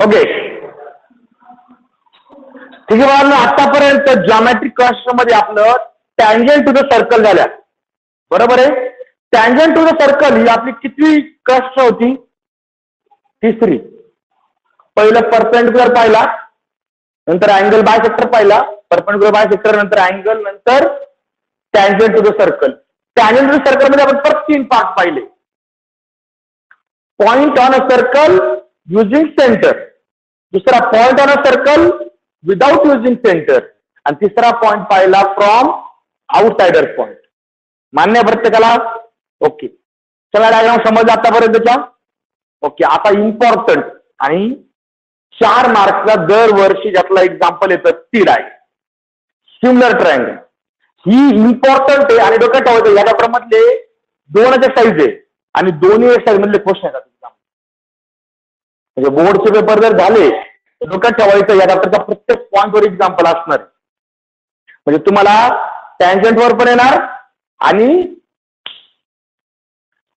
Okay, ठीक आहे बाळांनो, आतापर्यंत जॉमेट्रिक कन्स्ट्रक्शन मध्ये आपलं टँजंट टू द सर्कल झाल्या, बरोबर आहे. टँजंट टू द सर्कल ही आपली कितवी कन्स्ट्रक्शन होती? तिसरी. पहिलं परपेंडिक्युलर पाहिला, नंतर अँगल बायसेक्टर पाहिला, परपेंडिक्युलर बायसेक्टर, नंतर अँगल, नंतर tangent to the circle. Tangent to the circle मध्ये आपण परत 3 पार्ट पाहिले. Point on a circle using centre, दुसरा point on a circle without using centre, आणि तिसरा पॉइंट पाहिला फ्रॉम आउटसाइडर पॉइंट. मान्य प्रत्येकाला? ओके, चला डायग्राम समज आतापर्यंतच्या. ओके, आता इम्पॉर्टंट आणि 4 मार्क्सला दरवर्षी ज्यातला एक्झाम्पल येतं ती डायग्राम, सिमिलर ट्रायंगल. ही इम्पॉर्टंट आहे आणि डोक्यात ठेवायचं या चॅप्टरमधले 2 एक्सरसाइज आहे आणि दोन्ही एक्सरसाइज मधले क्वेश्चन येतात. म्हणजे बोर्डचे पेपर जर झाले तर डोक्यात ठेवायचं या चॅप्टरचा प्रत्येक पॉइंटवर एक्झाम्पल असणार. म्हणजे तुम्हाला टँजंट वर पण येणार आणि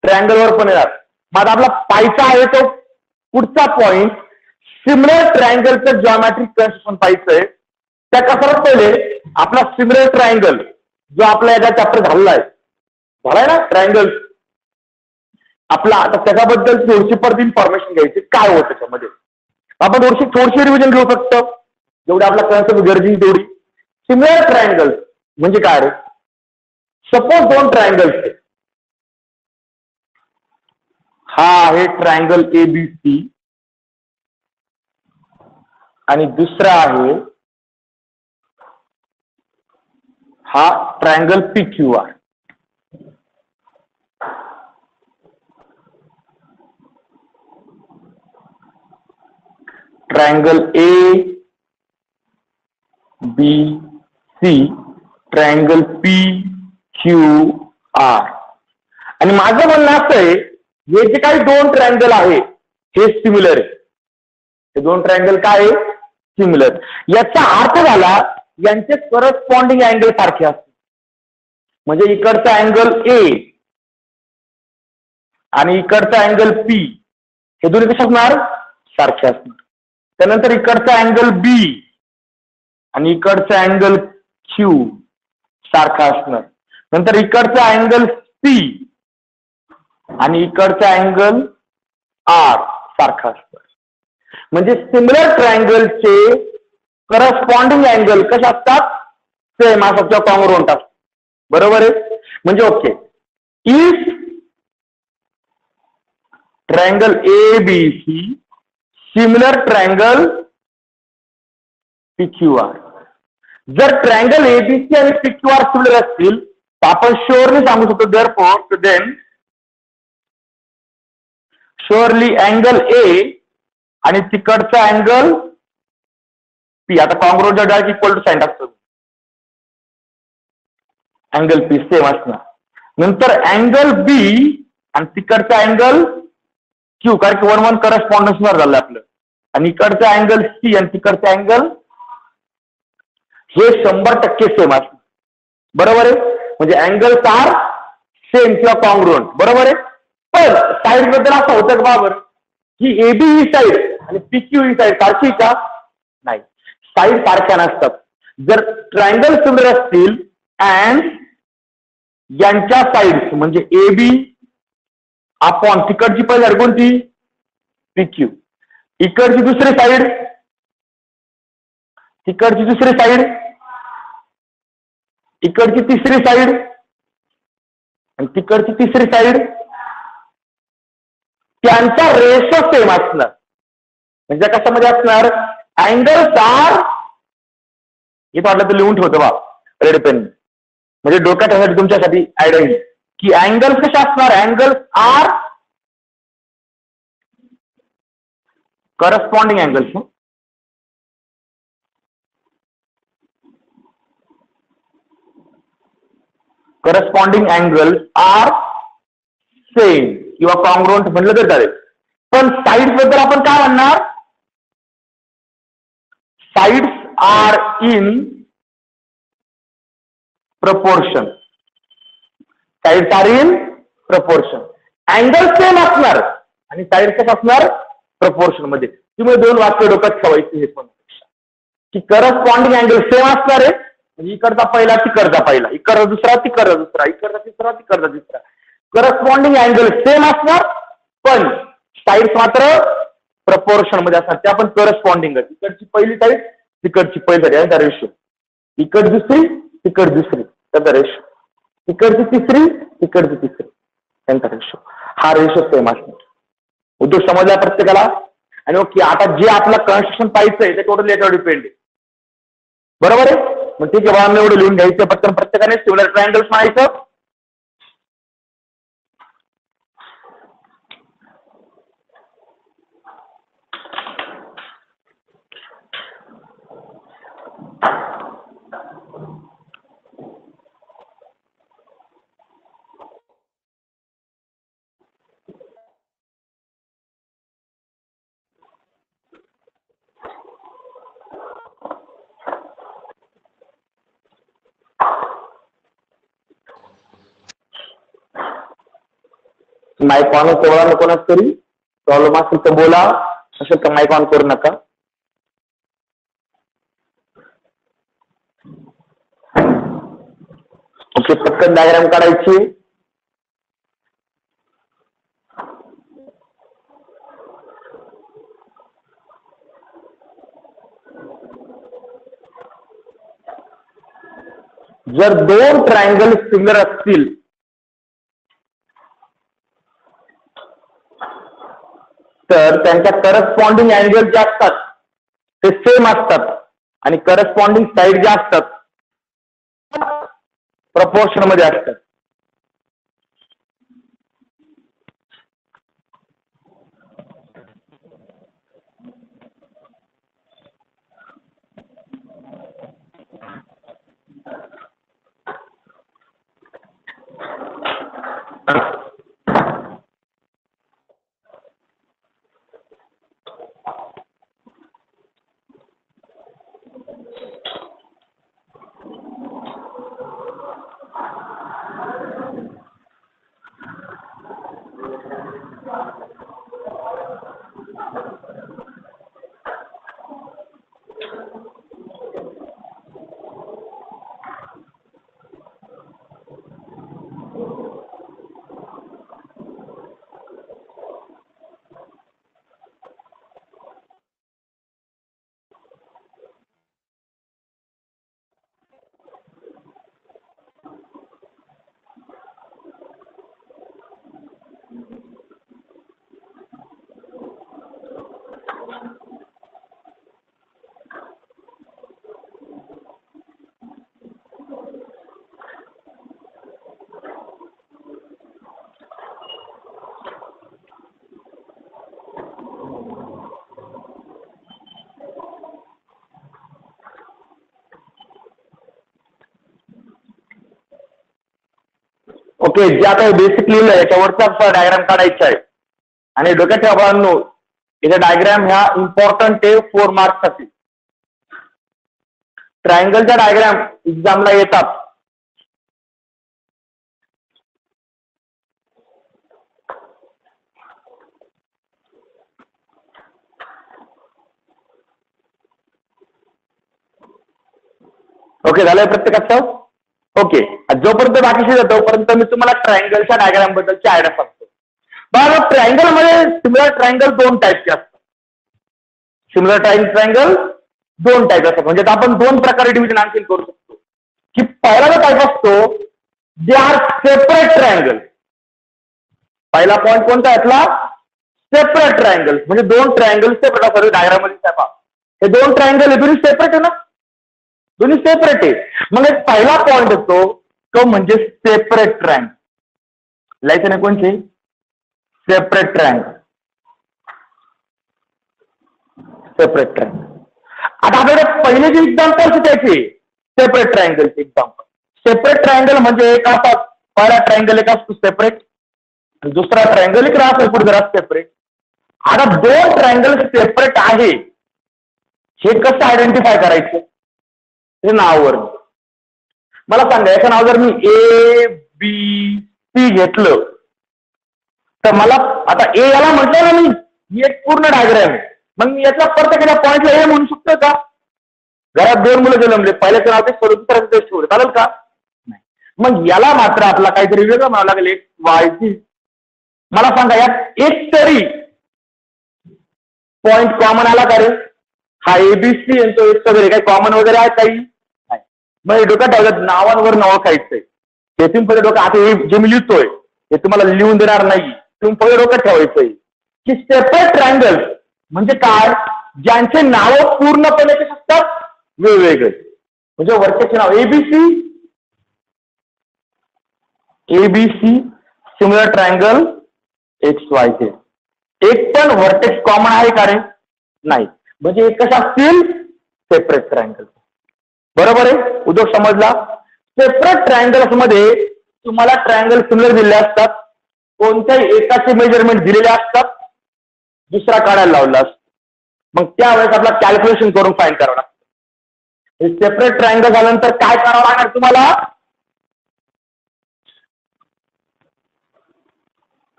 ट्रायंगल वर पण येणार. मग आपला पाहायचा आहे तो पुढचा पॉइंट, सिमिलर ट्रायंगलचं जॉमेट्रिक कन्स्ट्रक्शन पाहायचंय. त्या कसं पहिले आपला सिमिलर ट्रायंगल जो आपला याचा चॅप्टर झालाय ना ट्रायंगल आपला, आता त्याच्याबद्दल थोडीशी परत इन्फॉर्मेशन घ्यायची, काय होतं त्याच्यामध्ये. आपण थोडीशी रिव्हिजन घेऊ शकतो, जेवढी आपला कन्सेप्ट गरजेची तेवढी. सिमिलर ट्रायंगल म्हणजे काय रे? सपोज 2 ट्रायंगल्स आहे. हा आहे ट्रायंगल ABC आणि दुसरा आहे हा triangle PQR. Triangle ABC, triangle PQR. आणि माझं म्हणणं असं आहे, हे जे काही 2 ट्रायंगल आहे हे सिमिलर आहे. हे 2 ट्रायंगल काय आहे? सिमिलर. याचा अर्थ झाला यांचे करस्पॉन्डिंग अँगल सारखे असते. म्हणजे इकडचा अँगल A आणि इकडचा अँगल P हे दोन्ही कसे असणार? सारखे असणार. त्यानंतर इकडचा अँगल B आणि इकडचा अँगल Q सारखा असणार. नंतर इकडचा अँगल C आणि इकडचा अँगल R सारखा असणार. म्हणजे सिमिलर ट्रायंगलचे करस्पॉन्डिंग अँगल कसे असतात? सेम असतात किंवा कॉन्ग्रुएंट असतात. बरोबर आहे. म्हणजे okay, if triangle ABC similar triangle PQR. जर ट्रायंगल ABC आणि PQR सिमिलर असतील तर आपण शुअरली सांगू शकतो therefore then surely angle A आणि तिकडचा अँगल P, आता congruent direct equal to sign टाकतो, अँगल P सेम असणार. नंतर अँगल B आणि तिकडचा अँगल Q, कारण की 1-1 करस्पॉन्डन्स झालं आपलं, आणि इकडचा अँगल C आणि तिकडचा अँगल हे 100% सेम असणार. बरोबर आहे. म्हणजे अँगल्स आर सेम किंवा कॉन्ग्रुएंट. बरोबर आहे. पण साईड बद्दल असं होतं का बाबर की AB ही साईड आणि PQ ही साईड सारखी का? नाही, साईड सारख्या नसतात. जर ट्रायंगल सिमिलर असतील अँड यांच्या साईड म्हणजे AB अपॉन तिकडची पहिली साईड कोणती? PQ, इकडची दुसरी साईड, तिकडची दुसरी साईड, इकडची तिसरी साईड आणि तिकडची तिसरी साईड, त्यांचा रेशो सेम असणार. म्हणजे कशामध्ये असणार? अँगल्स आर, हे वाटलं तर लिहून ठेवतो बा रेड पेन, म्हणजे डोक्यात ठेवण्यासाठी तुमच्यासाठी आयडिया की अँगल्स कसे असणार? Angles are corresponding angles. Corresponding angles are same किंवा कॉन्ग्रुएंट म्हटलं तर चालेल. पण साइड्स बद्दल आपण काय म्हणणार? Sides are in proportion. Sides are in proportion. Angle same असणार आणि साइड कसे असणार? प्रपोर्शन मध्ये. तुम्ही दोन वाक्य डोक्यात ठेवायची हे पण की करस्पॉन्डिंग अँगल सेम असणार आहे. म्हणजे इकडचा पहिला तिकडचा पहिला, इकडचा दुसरा तिकडचा दुसरा, इकडचा तिसरा तिकडचा तिसरा. करस्पॉन्डिंग अँगल सेम असणार पण साईड मात्र प्रपोर्शन मध्ये असणार. त्या पण करस्पॉन्डिंग. इकडची पहिली साईड तिकडची पहिली साईड यांचा रेशो. इकड दुसरी तिकड दुसरी त्याचा रेशो. इकडची तिसरी तिकडची तिसरी त्यांचा रेशो. हा रेशो सेम असणार. उद्योग समजला प्रत्येकाला. आणि ओके आता जे आपलं कन्स्ट्रक्शन पाहायचं आहे ते टोटल याच्यावर डिपेंड आहे. बरोबर आहे. मग ठीक आहे बाळांना एवढं लिहून घ्यायचं पटकन प्रत्येकाने सिमिलर ट्रायंगल्स म्हणायचं. माईक ऑन तेवढा कोणाच तरी प्रॉब्लेम असेल तर बोला, असेल तर माईक ऑन करू नका. ओके पटकन डायग्राम काढायची. जर दोन ट्रायंगल सिमिलर असतील तर त्यांच्या करस्पॉन्डिंग अँगल जे असतात ते सेम असतात आणि करस्पॉन्डिंग साईड ज्या असतात प्रपोर्शन मध्ये असतात. ओके जे आता बेसिक लिहिलं याच्यावरचा डायग्राम काढायचा आहे आणि डोक्यात ठेवा याचा डायग्राम ह्या इम्पॉर्टंट आहे 4 मार्क्ससाठी. ट्रायंगलचा डायग्राम एक्झामला येतात. ओके झालंय प्रत्येकाचं. ओके जोपर्यंत बाकीचे जातो तोपर्यंत मी तुम्हाला ट्रायंगलच्या डायग्राम बद्दलची आयडिया सांगतो. बघा ट्रायंगल मध्ये सिमिलर ट्रायंगल 2 टाईपचे असतात. सिमिलर ट्रायंगल 2 टाईप असतात. म्हणजे आपण 2 प्रकारे डिव्हिजन आणखी करू शकतो की पहिला जो टाईप असतो दे आर सेपरेट ट्रायंगल. पहिला पॉईंट कोणता यातला सेपरेट ट्रायंगल म्हणजे 2 ट्रायंगल सेपरेट असतात. डायग्राम मध्ये हे 2 ट्रायंगल हे दोन्ही सेपरेट आहे ना, दोन्ही सेपरेट आहे. मग एक पहिला पॉईंट येतो तो म्हणजे सेपरेट ट्रायंगल. लिहायचं नाही कोणते सेपरेट ट्रायंगल. Separate triangle. आता आपल्याकडे पहिले जे एक्झाम्पल त्याचे सेपरेट ट्रायंगलचे एक्झाम्पल. सेपरेट ट्रायंगल म्हणजे एक असा पहिला ट्रायंगल एक असतो सेपरेट, दुसरा ट्रायंगल एक राहतो पुढे जरा सेपरेट. आता 2 ट्रायंगल सेपरेट आहे हे कसं आयडेंटिफाय करायचं हे नावावर. मला सांगा याचं नाव जर मी ABC घेतलं तर मला आता ए याला म्हटलं ना मी ही एक पूर्ण डायग्राम आहे. मग मी याच्या प्रत्येकाच्या पॉईंटला हे म्हणू शकतो का? घरात 2 मुलं जन्मले, पहिल्याचं नाव ते सोडून दुसऱ्याचं ते सोडून चालेल का? नाही. मग याला मात्र आपला काहीतरी वेगळं म्हणावं लागेल. एक वायची मला सांगा यात एक तरी पॉइंट कॉमन आला का रे? हा एबीसी यांचं एक वगैरे काही कॉमन वगैरे आहे काही नाही. मग डोक्यात ठेवलं नावांवर नाव खायचंय हे तुम्ही पहिले डोक्यात. आता हे जे मी लिहितोय हे तुम्हाला लिहून देणार नाही, तुम्ही पहिले डोक्यात ठेवायचंय की सेपरेट ट्रायंगल्स म्हणजे काय? ज्यांचे नाव पूर्णपणे कसे असतात वेगवेगळे. म्हणजे वरच्याचे नाव A B C A B C similar triangle X Y Z. एक पण व्हर्टेक्स कॉमन आहे का रे? नाही. म्हणजे एक कशा असतील? Separate triangle. बरोबर आहे? उद्योग समजला. सेपरेट ट्रायंगल्स मध्ये तुम्हाला ट्रायंगल सिमिलर दिलेले असतात, कोणत्याही एकाचे मेजरमेंट दिलेले असतात, दुसरा काढायला लावला असतो. मग त्यावेळेस आपला कॅल्क्युलेशन करून फाइंड करावं लागतं. हे सेपरेट ट्रायंगल झाल्यानंतर काय करावं लागणार तुम्हाला?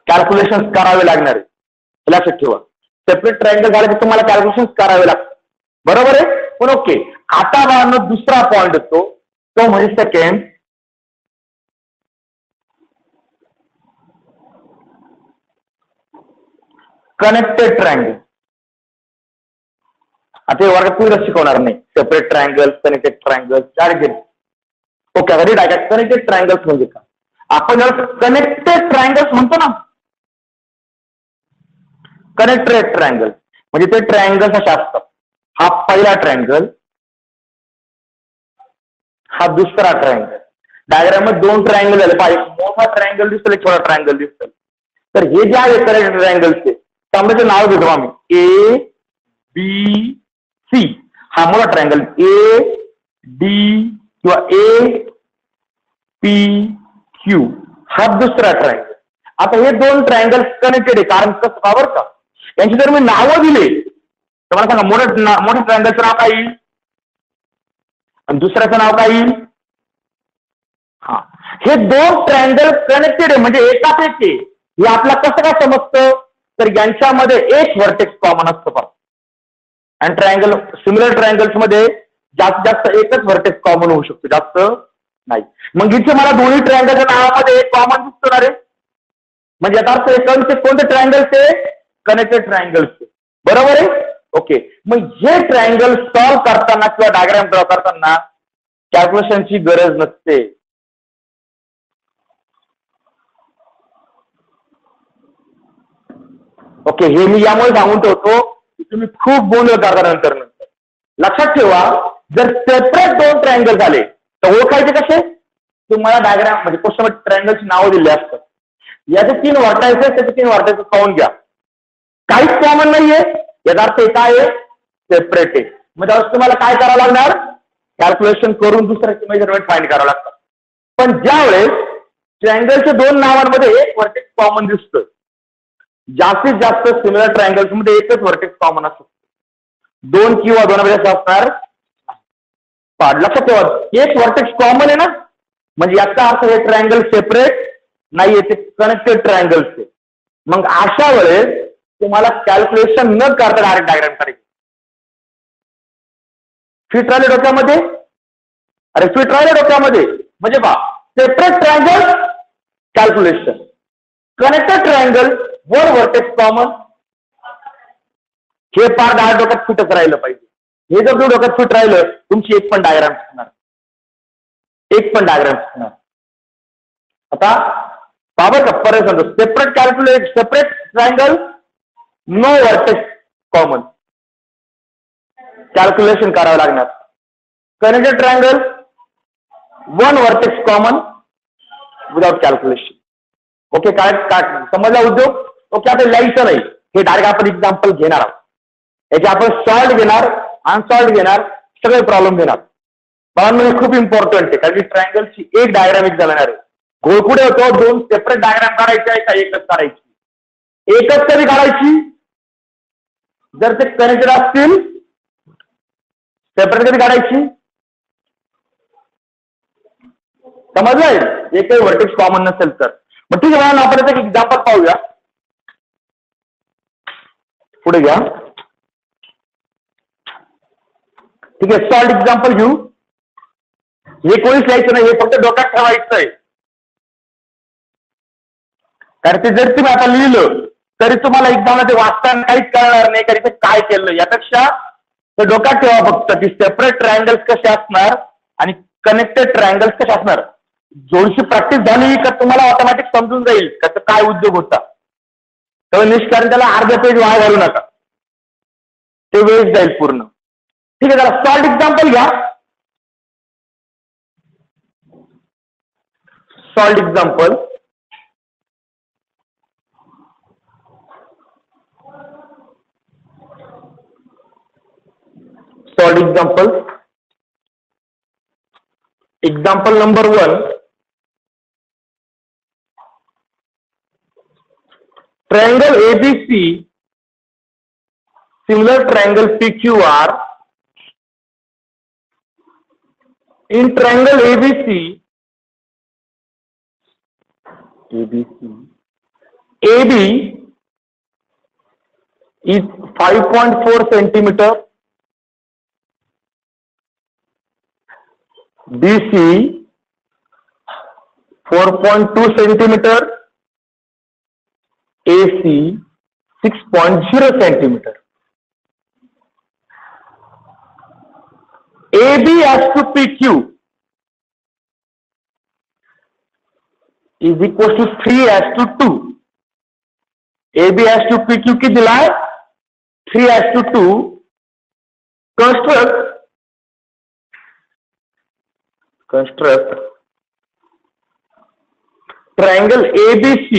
कॅल्क्युलेशन करावे लागणार आहे. लक्षात ठेवा. सेपरेट ट्रायंगल झालं की तुम्हाला कॅल्क्युलेशन करावे लागतात. बरोबर आहे? पण ओके. आता बाळांनो दुसरा पॉइंट असतो तो म्हणजे सेकंड कनेक्टेड ट्रायंगल. आता हे वर्गात तुम्ही शिकवणार नाही. Separate triangle connected triangle okay. आता टाका कनेक्टेड ट्रायंगल्स म्हणजे का? आपण कनेक्टेड ट्रायंगल्स म्हणतो ना. कनेक्टेड ट्रायंगल म्हणजे ते ट्रायंगल्स असे असतात. हा पहिला ट्रायंगल, हा दुसरा ट्रायंगल. डायग्राम मध्ये 2 ट्रायंगल झाले पाहिजे. मोठा ट्रायंगल दिसतो, एक छोटा ट्रायंगल दिसतो. तर हे जे आहे कनेक्टेड ट्रायंगलचे त्यामध्ये नाव घेतो आम्ही ए बी सी. हा मोठा ट्रायंगल ए डी किंवा ए पी क्यू. हा दुसरा ट्रायंगल. आता हे 2 ट्रायंगल कनेक्टेड आहे. कारण कसं का बरं का? यांची जर मी नावं दिले तर मला सांगा मोठ्या ट्रायंगलचं नाव काय येईल आणि दुसऱ्याचं नाव काय येईल? हा, हे 2 ट्रायंगल कनेक्टेड आहे म्हणजे एकाच एक आहे. हे आपल्याला कसं काय समजतं? तर यांच्यामध्ये एक व्हर्टेक्स कॉमन असतं पहा. आणि ट्रायंगल सिमिलर ट्रायंगल्स मध्ये जास्तीत जास्त एकच व्हर्टेक्स कॉमन होऊ शकतो, जास्त नाही. मग इथे मला दोन्ही ट्रायंगलच्या नावामध्ये एक कॉमन दिसतो ना रे. म्हणजे याचा अर्थ कोणते ट्रायंगलचे? कनेक्टेड ट्रायंगल्सचे. बरोबर आहे? ओके. मग हे ट्रायंगल सॉल्व्ह करताना किंवा डायग्राम ड्रॉ करताना कॅल्क्युलेशनची गरज नसते. ओके. हे मी यामुळे सांगून ठेवतो की तुम्ही खूप गोंधळ करता नंतर. लक्षात ठेवा, जर सेपरेट 2 ट्रायंगल झाले तर ओळखायचे कसे? तुम्हाला डायग्राम म्हणजे क्वेश्चन ट्रायंगलची नावं दिली असतात. याचे 3 व्हर्टायसेस, त्याचे 3 व्हर्टायसेस पाहून घ्या. काहीच कॉमन नाहीये. याचा अर्थ काय आहे? सेपरेट आहे. मग त्यावेळेस तुम्हाला काय करावं लागणार? कॅल्क्युलेशन करून दुसऱ्याचे मेजरमेंट फाइंड करावं लागतं. पण ज्यावेळेस ट्रायंगलच्या 2 नावांमध्ये एक व्हर्टेक्स कॉमन दिसतं, जास्तीत जास्त सिमिलर ट्रायंगल्स मध्ये एकच व्हर्टेक्स कॉमन असतो. 2 किंवा 2 असणार. लक्षात ठेवा, एक व्हर्टेक्स कॉमन आहे ना, म्हणजे याचा अर्थ हे ट्रायंगल सेपरेट नाही, ते कनेक्टेड ट्रायंगल्स आहे. मग अशा वेळेस तुम्हाला कॅल्क्युलेशन न करता डायरेक्ट डायग्राम करायची. फिट राहिले डोक्यामध्ये? अरे फिट राहिले डोक्यामध्ये म्हणजे separate triangle calculation, connected triangle वर व्हर्टेक्स कॉमन. हे पार डायरेक्ट डोक्यात फिटच राहिलं पाहिजे. हे जर तुम्ही डोक्यात फिट राहिलं तुमची एक पण डायग्राम शिकणार, एक पण डायग्राम शिकणार. आता बाबा परत सांगतो, separate triangle no vertex common, calculation करावं लागणार. Connected triangle 1 vertex common without calculation. Okay. काय समजला उद्योग? ओके. आता लिहायचं नाही, हे डायरेक्ट आपण एक्झाम्पल घेणार आहोत. याचे आपण सॉल्व घेणार, अनसॉल्व घेणार, सगळे प्रॉब्लेम घेणार. मला खूप इम्पॉर्टंट आहे कारण की ट्रायंगलची एक डायग्राम एक जाणार आहे. घोळपुढे होतो 2 सेपरेट डायग्राम काढायचे आहे का एकच काढायची? एकच कधी काढायची? जर ते कनेक्टेड असतील. सेपरेट कधी काढायची? समजलंय? एकही व्हर्टेक्स कॉमन नसेल तर. मग ठीक आहे, आपण एक एक्झाम्पल पाहूया. पुढे घ्या. ठीक आहे, सॉल्ट एक्झाम्पल घेऊ. हे कोणीच लिहायचं नाही, हे फक्त डोक्यात ठेवायचं आहे. कारण ते जर तुम्ही आता लिहिलं तरी तुम्हाला एक्झामला ते वाचताना काहीच कळणार नाही कारण ते काय केलं. यापेक्षा ते डोक्यात ठेवा फक्त की सेपरेट ट्रायंगल्स कसे असणार आणि कनेक्टेड ट्रायंगल्स कसे असणार. थोडीशी प्रॅक्टिस झाली का तुम्हाला ऑटोमॅटिक समजून जाईल त्याचा काय उद्योग होता. तर निष्कारण त्याला अर्धा पेज वाया घालू नका, ते वेस्ट जाईल पूर्ण. ठीक आहे, जरा सॉल्ट एक्झाम्पल घ्या. Salt example. Salt example. Example number 1. Triangle ABC, similar triangle PQR. In triangle ABC, AB is 5.4 centimeter, BC 4.2 centimeter, AC 6.0 centimeter. AB as to PQ is equal to 3 as to 2. AB as to PQ की दिला है 3 as to 2. Construct triangle ABC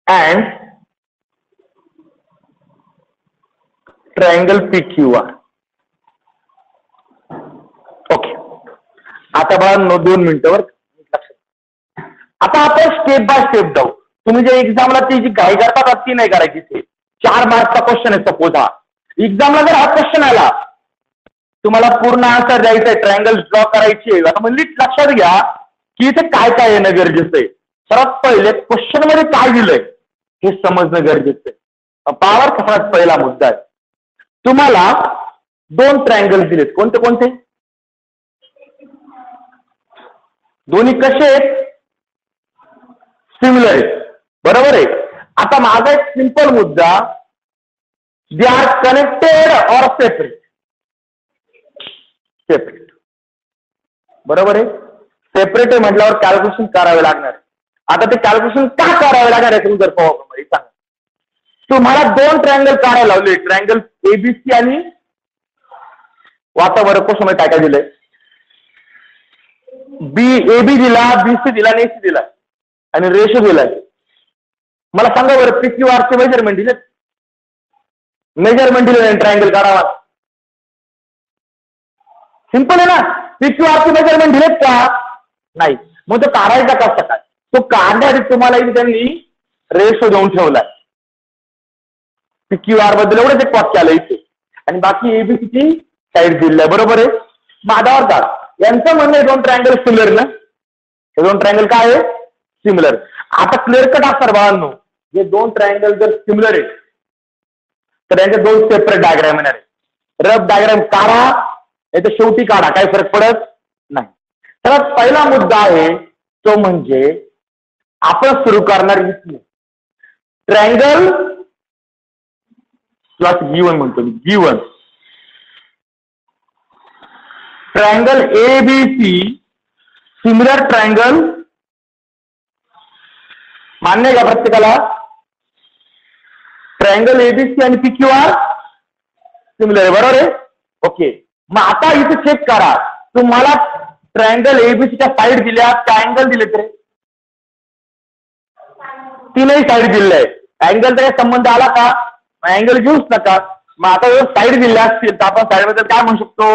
and triangle PQR. Okay, आता बघा 2 मिनिटावर लक्षात. आता आपण step by step जाऊ. तुम्ही जे एक्झामला ती जी घाई करतात ती नाही करायची. ते 4 मार्क्सचा क्वेश्चन आहे. सपोज हा एक्झामला जर हा क्वेश्चन आला, तुम्हाला पूर्ण आन्सर द्यायचा आहे, ट्रायंगल ड्रॉ करायची आहे. आता म्हणजे लक्षात घ्या की इथे काय काय येणं गरजेचं आहे. सर्वात पहिले क्वेश्चन मध्ये काय दिलंय हे समजणं गरजेचं आहे. पॉवर कसा पहिला मुद्दा आहे. तुम्हाला 2 ट्रायंगल दिलेत. कोणते कोणते? दोन्ही कसे आहेत? सिमिलर आहेत. बरोबर आहे. आता माझा एक सिंपल मुद्दा, they are connected or separate. Separate. बरोबर आहे. सेपरेट आहे म्हटल्यावर कॅल्क्युलेशन करावे लागणार. आता ते कॅल्क्युलेशन का करावे लागणार आहे तुम्ही जर पाहू सांगा. तुम्हाला 2 ट्रायंगल काढायला लावले, ट्रायंगल एबीसी आणि वातावरण क्वेश्चन मध्ये काय काय दिलंय. एबी दिला, बीसी दिला आणि एसी दिला आणि रेशो दिलाय. मला सांगा बरं PQRचे मेजरमेंट दिले. मेजरमेंट दिले ट्रायंगल काढावा. सिंपल आहे ना. PQRचे मेजरमेंट दिलेत का? नाही. मग तो काढायचा कसा काय? तो काढण्यासाठी तुम्हाला इथे त्यांनी रेशो देऊन ठेवलाय. PQR बद्दल एवढंच एक वाक्य आलं इथे आणि बाकी एबीसीची साईड दिली. बरोबर आहे. माधावर का यांचं म्हणणं आहे 2 ट्रायंगल सिमिलर ना. हे 2 ट्रायंगल काय आहे? सिमिलर. आता क्लिअर कट असणार बाळांनो, हे 2 ट्रायंगल जर सिमिलर आहेत तर यांचे 2 सेपरेट डायग्राम येणार आहे. रफ डायग्राम काढा नाही तर शेवटी काढा, काही फरक पडत नाही. तर पहिला मुद्दा आहे तो म्हणजे आपण सुरू करणार ट्रायंगल प्लस G1 म्हणतो मी. G1 triangle ABC similar triangle. मान्य आहे का प्रत्येकाला? ट्रायंगल एबीसी आणि PQR सिमिलर आहे. बरोबर आहे. ओके, मग आता इथे चेक करा. तुम्हाला ट्रायंगल एबीसीच्या साईड दिल्या, ट्रायंगल दिले तरी 3ही साईड दिलेल्या आहे. अँगलचा काही संबंध आला का? अँगल घेऊच नका. मग आता जर साईड दिल्या असतील तर आपण साईड बद्दल काय म्हणू शकतो?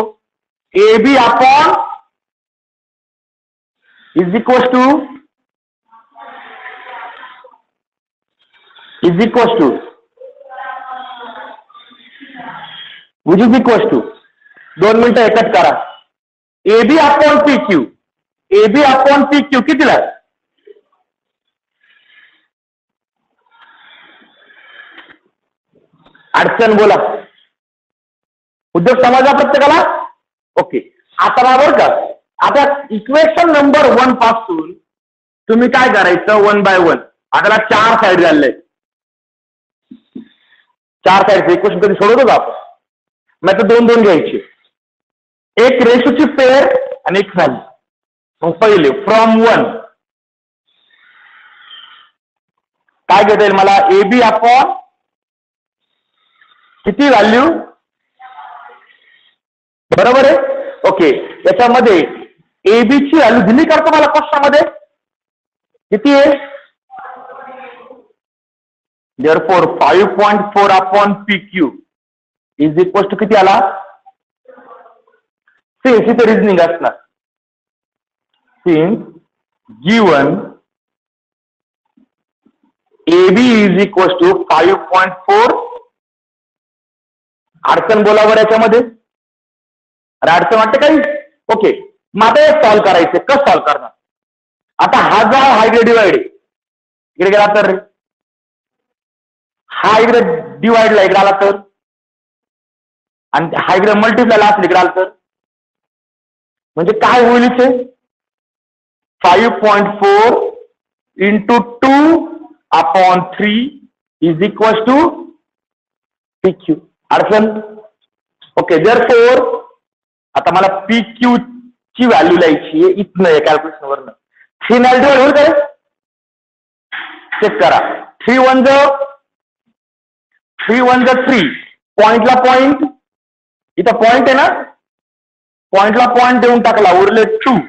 AB upon is equal to which is equal to 2 मिनिटं एकच करा. AB upon PQ. AB upon PQ कितीला? अडचण बोला. उद्योग समजला प्रत्येकाला? ओके. आता बरोबर का, आता इक्वेशन नंबर 1 पासून तुम्ही काय करायचं, 1 बाय 1. आता 4 साईड झाले, 4 साईड इक्वेशन कधी सोडवतो का आपण? मग आता 2-2 घ्यायचे, एक रेशोची पेअर आणि एक व्हॅल्यू. मग पहिले फ्रॉम 1 काय घेता येईल मला, AB अपॉन किती व्हॅल्यू, बरोबर आहे. ओके, याच्यामध्ये AB ची व्हॅल्यू दिली का तुम्हाला क्वेश्चनमध्ये, किती आहे? Therefore 5.4 upon PQ is equal to किती आला? सिन्स इथे रिझनिंग असणार, since given AB is equal to 5.4. अडचण बोला बरं याच्यामध्ये, अरे अडचण वाटते काही? ओके, मग आता हे सॉल्व्ह करायचं. कसं सॉल्व्ह करणार? आता हा जो हा इकडे डिवाइड आहे, इकडे गेला तर हा इकडे डिवाइडला इकडे आला तर, आणि हा इकडे मल्टिप्लायला असला इकडे आला तर, म्हणजे काय होईल इथे? 5.4 into 2 upon 3 is equal to PQ. अडचण? ओके, देअरफॉर आता मला PQ ची व्हॅल्यू लिहायची आहे इथनं या कॅल्क्युलेशन वरनं. 3 ने डिवाइड होईल काय? चेक करा. 3 1 3. पॉइंटला पॉइंट, इथं पॉइंट आहे ना, पॉइंटला पॉइंट देऊन टाकला, उरले 2.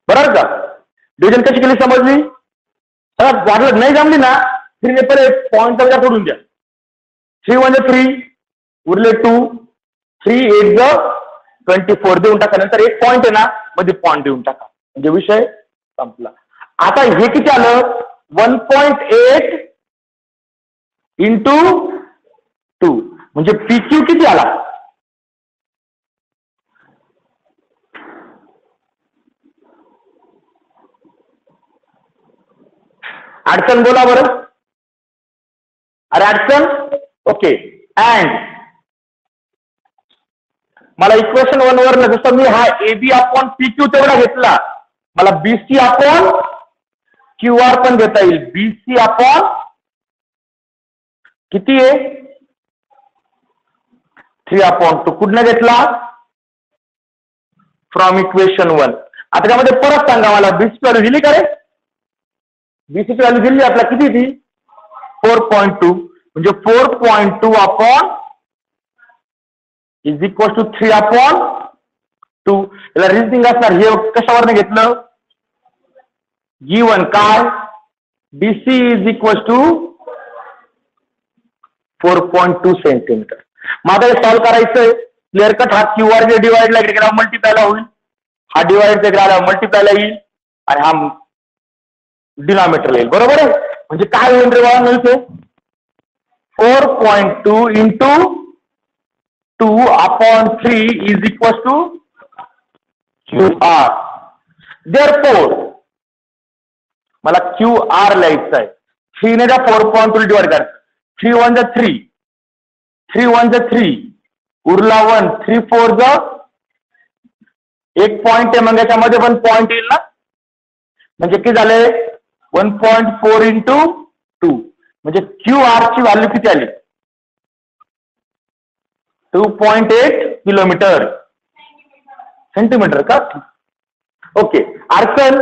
बरोबर का? डिव्हिजन कशी केली समजली? वाटलं नाही जमली ना, 3 ने पहिले पॉइंटचा विचार सोडून द्या. 3 1 3 उरले 2. 3 8 24 देऊन टाका. नंतर एक पॉइंट आहे ना, मध्ये पॉइंट देऊन टाका, म्हणजे विषय संपला. आता हे किती आलं? 1.8 इंटू 2, म्हणजे PQ किती आला? अडचण बोला बरं, अरे अडचण. ओके, अँड मला इक्वेशन 1 वर जसं मी हा AB अपॉन PQ तेवढा घेतला, मला BC अपॉन QR पण घेता येईल. BC अपॉन किती आहे? 3 अपॉन 2. कुठनं घेतला? From equation 1. आता त्यामध्ये परत सांगा मला, BC व्हॅल्यू दिली का रे? BC ची व्हॅल्यू दिली आपला, किती ती? 4.2. म्हणजे 4.2 upon is equal to 3 upon 2. याला रिझनिंग असणार. हे कशावरनं घेतलं? गिवन काय? BC is equal to 4.2 centimetre. मग आता हे सॉल्व्ह करायचंय. Clear cut. हा QR जे डिवाइडला इकडे गेला मल्टिप्लायला होईल, हा डिवाइड इकडे आला मल्टिप्लायला येईल, आणि हा डिनॉमिनेटरला येईल. बरोबर आहे? म्हणजे काय होईल रे बाळा मिळते? 4.2 into 2 upon 3 is equal to QR. Therefore मला QR लिहायचं आहे. 3 ने 4.2 डिवाइड करायचं. 3 1 3, 3 1 3, उरला 1, 3 4 एक पॉइंट आहे, मग याच्यामध्ये पण पॉइंट येईल ना, म्हणजे किती झाले? 1.4 इंटू 2, म्हणजे QR ची व्हॅल्यू किती आली? 2.8 किलोमीटर सेंटीमीटर का? ओके, अडचण.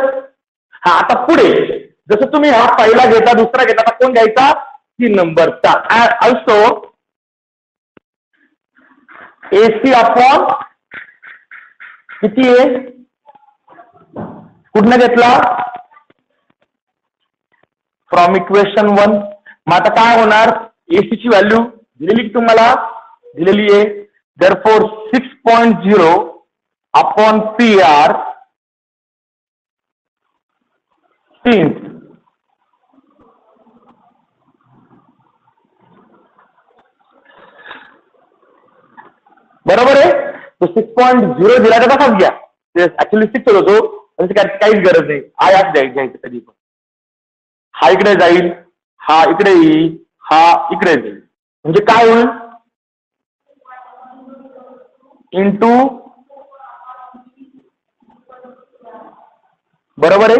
हा, आता पुढे जसं तुम्ही हा पहिला घेता, दुसरा घेता, आता कोण घ्यायचा? 3 नंबरचा. ऑल्सो AC अपॉन किती आहे? कुठनं घेतला? From equation 1. मग आता काय होणार? AC ची व्हॅल्यू दिलेली तुम्हाला, दिलेली आहे. देअरफॉर 6.0 अपॉन PR सिन्स बरोबर आहे. तो 6.0 दिला तर कसाच घ्या, ऍक्च्युअली 6 होतो, काहीच गरज नाही. आयात द्यायचं कधी पण. हा इकडे जाईल, हा इकडे येईल, हा इकडे येईल. म्हणजे काय होईल? इंटू, बरोबर आहे,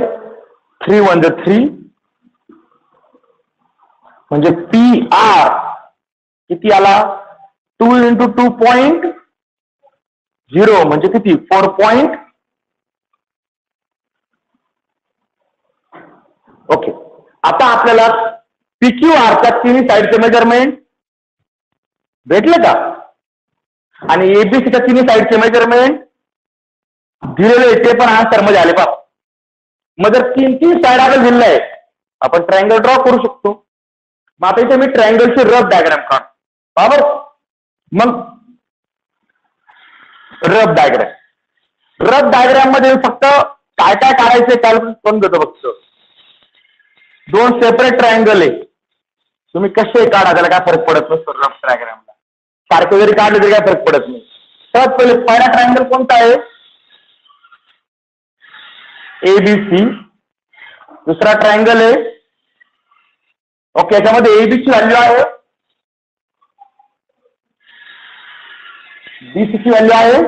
3 1 3, म्हणजे पी आर किती आला? 2 × 2.0 म्हणजे किती? 4. ओके. आता आपल्याला PQRच्या तिन्ही साईडचे मेजरमेंट भेटले का? आणि एबीसीच्या तिन्ही साईडचे मेजरमेंट दिलेले ते पण आन्सर मध्ये आले पा. मग जर तीन साईड आपल्याला दिलेलं आहे, आपण ट्रायंगल ड्रॉ करू शकतो. मग आता इथे मी ट्रायंगलची रफ डायग्राम काढतो. बरोबर? मग रफ डायग्राम मध्ये फक्त काय काय काढायचं कॅल्क्युलेट करून देतो. फक्त 2 सेपरेट ट्रायंगल आहे, तुम्ही कसे काढा त्याला काय फरक पडत नसतो. रफ डायग्रामला सारखे जरी काढले तरी काय फरक पडत नाही. सर्वात पहिले पहिला ट्रायंगल कोणता आहे? ABC. दुसरा ट्रायंगल आहे, ओके, याच्यामध्ये एबीसी व्हॅल्यू आहे, बीसीची व्हॅल्यू आहे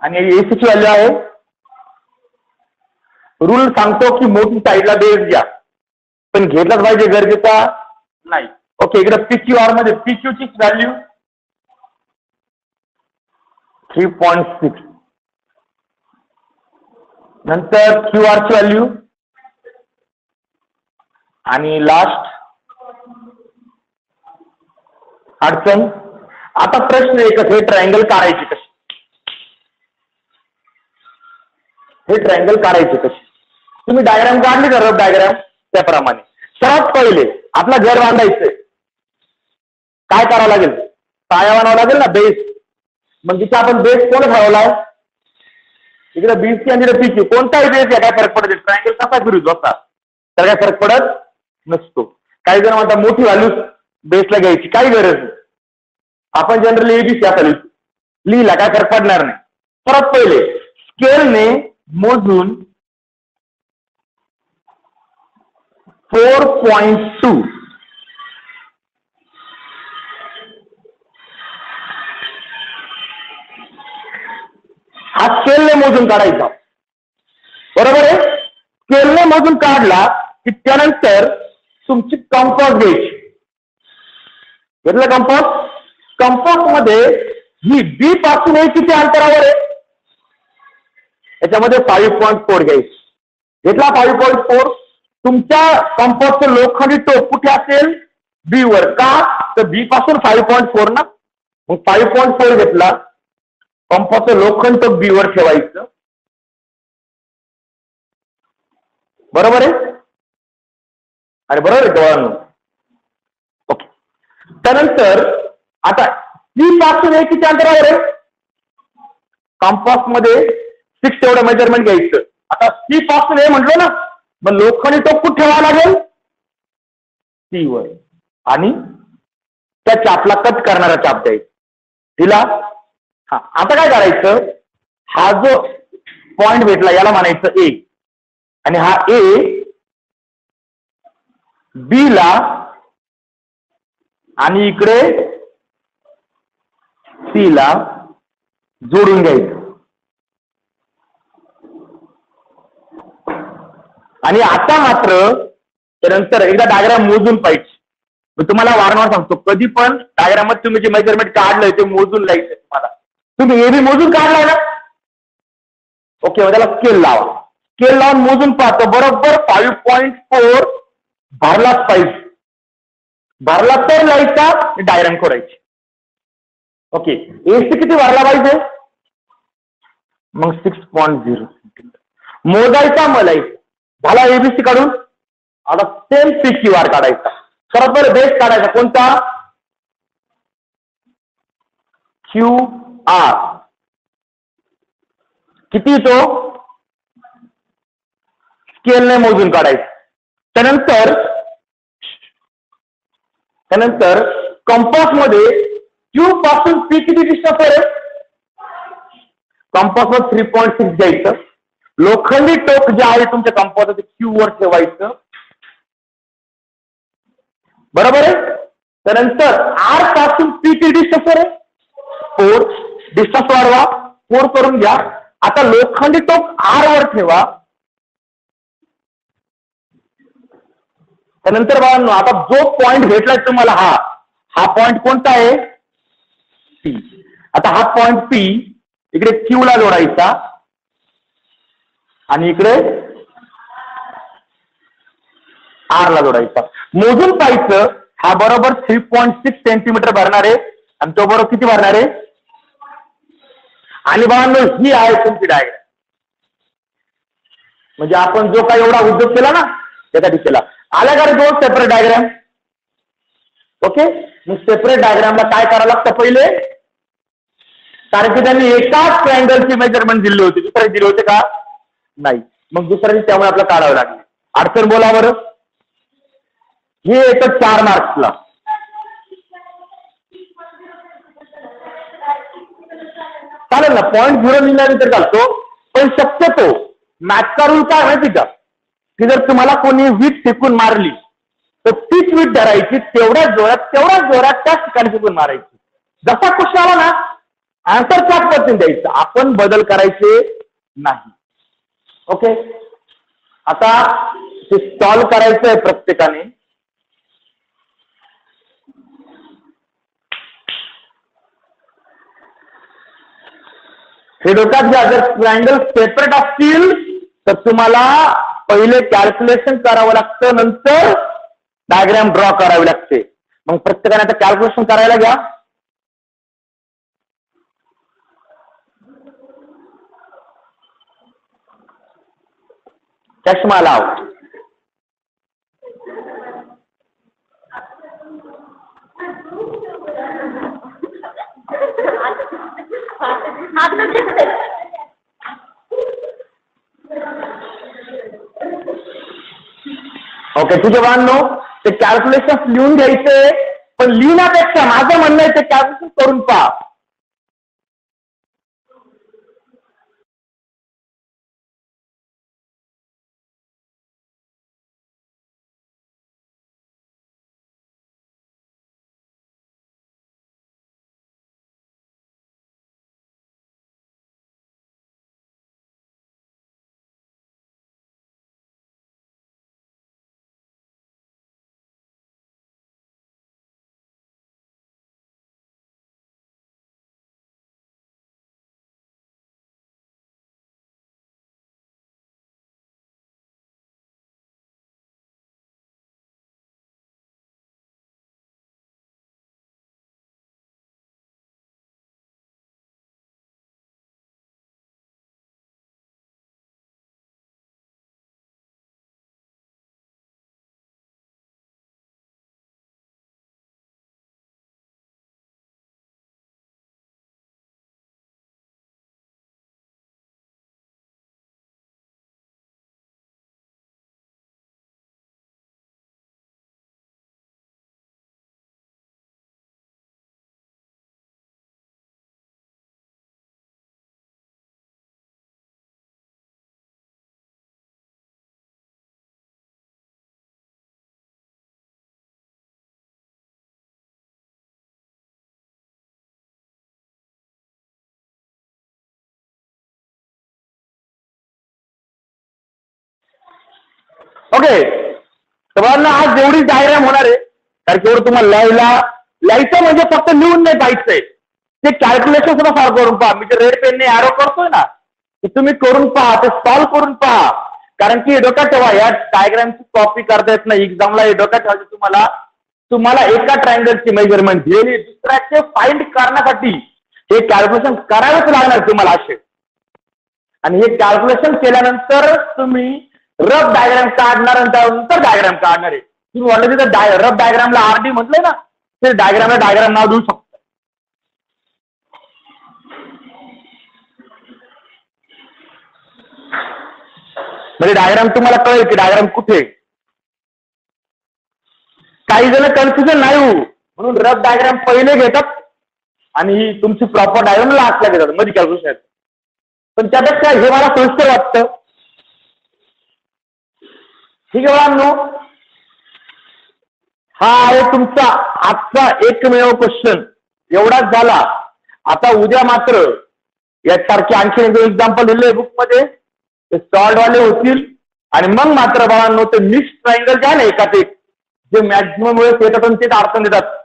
आणि एसीची व्हॅल्यू आहे. रूल सांगतो की मोठी साईडला बेस घ्या, पण घेतलाच पाहिजे गरजेचा नाही. ओके, इकडे PQR मध्ये PQची व्हॅल्यू 3.6, नंतर QR ची व्हॅल्यू आणि लास्ट अडचण. आता प्रश्न एकच, हे ट्रायंगल काढायचे कसे? तुम्ही डायग्राम काढली का? रफ डायग्राम त्याप्रमाणे सर्वात पहिले आपला घर बांधायचंय, काय करावं लागेल? पाया बांधावा लागेल ना, बेस. मग तिथे आपण बेस कोण ठरवलाय? इकडे बीसी आणि इकडे पीक्यू. कोणताही बेस आहे, काय फरक पडत? ट्रायंगल कसा फिरतो असा तर काय फरक पडत नसतो. काही जण म्हणतात मोठी व्हॅल्यू बेसला घ्यायची, काही गरज नाही. आपण जनरली एबीसी आता लिहिला, काय फरक पडणार नाही. परत पहिले स्केलने मोजून 4.2 हा स्केलने मोजून काढायचा. बरोबर आहे? स्केलने मोजून काढला की त्यानंतर तुमची कंपास घ्यायची. घेतलं कंपास? कंपास मध्ये ही बी पासून हे किती अंतरावर आहे? याच्यामध्ये 5.4 घ्यायची. घेतला 5.4. तुमच्या कंपासचं लोखंडी टोक कुठे असेल? बी वर. का? तर बी पासून 5.4 ना. मग 5.4 घेतला, कंपासचं लोखंड टोक बी वर ठेवायचं. बरोबर आहे? अरे बरोबर आहे गव्हाणं. ओके. त्यानंतर आता सी पासून हे किती अंतरावर आहे? कंपास मध्ये 6 एवढं मेजरमेंट घ्यायचं. आता सी पासून हे म्हटलं ना, मग लोखंडी टोक कुठे ठेवावा लागेल? सी वर. आणि त्या चापला कट करणारा चाप द्यायचा. दिला? हा. आता काय करायचं? हा जो पॉइंट भेटला याला म्हणायचं ए, आणि हा ए बी ला आणि इकडे सी ला जोडून घ्यायचं. आणि आता मात्र त्यानंतर एकदा डायग्राम मोजून पाहिजे. मी तुम्हाला वारंवार सांगतो, कधी पण डायग्राम मध्ये तुम्ही जे मेजरमेंट काढलंय ते मोजून लिहायचं. तुम्हाला तुम्ही ए बी मोजून काढलाय ना, ओके, त्याला स्केल लावा. स्केल लावून मोजून पाहतो, बरोबर 5.4 भरलाच पाहिजे. भरला तर लिहायचा, डायग्राम करायची. ओके, एसी किती भरला पाहिजे? मग 6.0 मोजायचा मला झाला एबीसी काढून. आता सेम PQR काढायचा. सर्वात पहिले बेस काढायचा कोणता? QR. किती तो? स्केलने मोजून काढायचा. त्यानंतर कंपास मध्ये क्यू पासून पी किती डिस्टन्स आहे? कंपास मध्ये 3.6 घ्यायचं. लोखंडी टोक जे आहे तुमच्या कंपास क्यू वर ठेवायचं. बरोबर आहे. त्यानंतर आर पासून पी टी डिस्टन्स आहे 4, डिस्टन्स वाढवा 4 करून घ्या. आता लोखंडी टोक आर वर ठेवा. त्यानंतर बघा आता जो पॉइंट भेटलाय तुम्हाला हा पॉइंट कोणता आहे पी. आता हा पॉइंट पी इकडे क्यू ला जोडायचा आणि इकडे आर ला जोडायचा. मोजून पाहायचं हा बरोबर 3.6 सेंटीमीटर भरणार आहे आणि तो बरोबर किती भरणार आहे. आणि बघा ही आहे तुमची डायग्राम. म्हणजे आपण जो काही एवढा उद्योग केला ना त्यासाठी केला. आल्या का रे 2 सेपरेट डायग्राम. ओके. मग सेपरेट डायग्रामला काय करावं लागतं पहिले, कारण की त्यांनी एकाच ट्रायंगलची मेजरमेंट दिली होती, दुसऱ्या दिले होते का नाही. मग दुसऱ्या त्यामुळे आपल्याला काढावं लागले. अडचण बोला बरं. हे येतं 4 मार्क्सला. चालेल ना, 0.0 लिहिल्यानंतर चालतो. पण शक्यतो मॅथचा रूल काय माहिती का, की जर तुम्हाला कोणी वीट फेकून मारली तर तीच वीट धरायची, तेवढ्याच जोरात त्याच ठिकाणी फेकून मारायची. जसा क्वेश्चन आला ना आन्सर त्याच पद्धतीने द्यायचं, आपण बदल करायचे नाही. ओके. आता ते सॉल्व्ह करायचं आहे प्रत्येकाने. हे डोक्यात घ्या, जर ट्रायंगल सेपरेट असतील तर तुम्हाला पहिले कॅल्क्युलेशन करावं लागतं, नंतर डायग्राम ड्रॉ करावी लागते. मग प्रत्येकाने आता कॅल्क्युलेशन करायला घ्या. चष्मा लाव. ओके. तुझे बांधनो ते कॅल्क्युलेशन लिहून घ्यायचे, पण लिहिण्यापेक्षा माझं म्हणणं आहे ते कॅल्क्युलेशन करून पहा. ओके. तर बघा आज जेवढी डायग्राम होणार आहे, कारण की एवढं तुम्हाला लिहायचं म्हणजे फक्त लिहून नाही पाहिजे, ते कॅल्क्युलेशन सुद्धा सॉल्व्ह करून पहा. मी जे रेड पेनने ॲरो करतोय ना ते तुम्ही करून पहा, ते सॉल्व्ह करून पहा. कारण की डोक्यात ठेवा, या डायग्रामची कॉपी करता येत नाही एक्झामला. हे डोक्यात ठेवायचं तुम्हाला एका ट्रायंगलची मेजरमेंट दिलेली, दुसऱ्याचे फाइंड करण्यासाठी हे कॅल्क्युलेशन करावंच लागणार तुम्हाला असे. आणि हे कॅल्क्युलेशन केल्यानंतर तुम्ही रफ डायग्राम काढणार आणि त्यानंतर डायग्राम काढणार आहे. तुम्ही ऑलरेडी तर रफ डायग्रामला आरडी म्हटलंय ना, ते डायग्रामला डायग्राम नाव देऊ शकता. म्हणजे डायग्राम तुम्हाला कळेल की डायग्राम कुठे. काही जण कन्फ्युजन नाही होऊ म्हणून रफ डायग्राम पहिले घेतात आणि तुमची प्रॉपर डायग्राम लास्टला घेतात मध्ये कॅल्क्युलेशन. पण त्यापेक्षा हे मला सोयीस्कर वाटतं. ठीक आहे बाळांनो. हा आहे तुमचा आजचा एकमेव क्वेश्चन. एवढाच झाला. आता उद्या मात्र यासारखे आणखी एक एक्झाम्पल दिले बुकमध्ये, ते सॉल्व वाले होतील. आणि मग मात्र बाळांनो ते मिक्स ट्रायंगल जे आहे ना एकात एक, जे मॅक्झिमम वेळेस येतात आणि ते अडचण देतात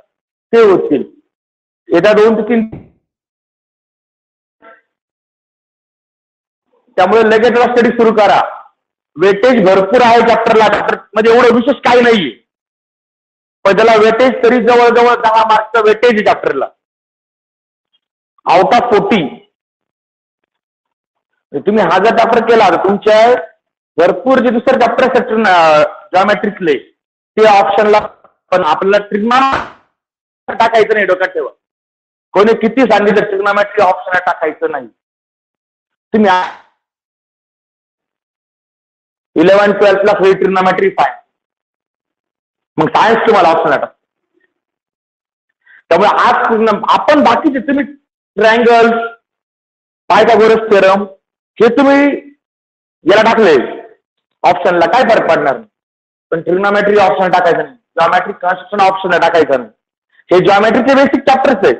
ते होतील. येत्या 2 ते 3. त्यामुळे लगेच स्टडी सुरू करा. वेटेज भरपूर आहे चॅप्टरला. चॅप्टर मध्ये एवढं विशेष काही नाहीये, पण त्याला वेटेज तरी जवळजवळ 10 मार्क्सचं वेटेज आहे चॅप्टरला आउट ऑफ 40. तुम्ही हा जर चॅप्टर केला तर तुमच्या भरपूर जे दुसरे चॅप्टर सेक्टर जॉमेट्रिकले ते ऑप्शनला, पण आपल्याला ट्रिग्नॉमेट्री टाकायचं नाही. डोक्यात ठेवा. कोणी किती सांगितलं ट्रिग्नॉमेट्री ऑप्शन टाकायचं नाही. तुम्ही 11-12ला फ्री ट्रिग्नॉमेट्री सायन्स, मग सायन्स तुम्हाला ऑप्शन टाक. त्यामुळे आज आपण बाकीचे तुम्ही ट्रायंगल्स, पायथागोरस थेरम हे तुम्ही याला टाकले ऑप्शनला, काय फरक पडणार नाही. पण ट्रिग्नॉमेट्री ऑप्शन टाकायचं नाही. जॉमेट्रिक कन्स्ट्रक्शन ऑप्शनला टाकायचं नाही. हे जॉमेट्रीचे बेसिक चॅप्टर्स आहेत.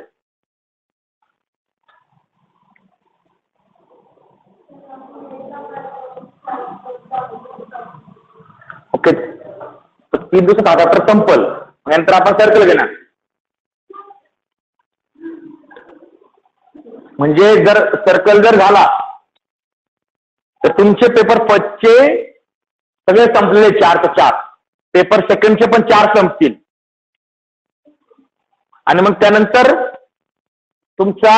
ओके, 3 दिवसात हा चॅप्टर संपल. नंतर आपण सर्कल घेणार. म्हणजे जर सर्कल जर झाला तर तुमचे पेपर फर्स्टचे सगळे संपलेले 4 ते 4. पेपर सेकंडचे पण 4 संपतील. आणि मग त्यानंतर तुमचा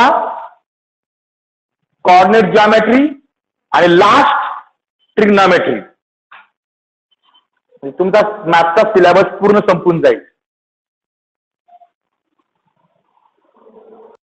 कोऑर्डिनेट जॉमेट्री आणि लास्ट ट्रिग्नॉमेट्री, तुमचा मॅथचा सिलेबस पूर्ण संपून जाईल.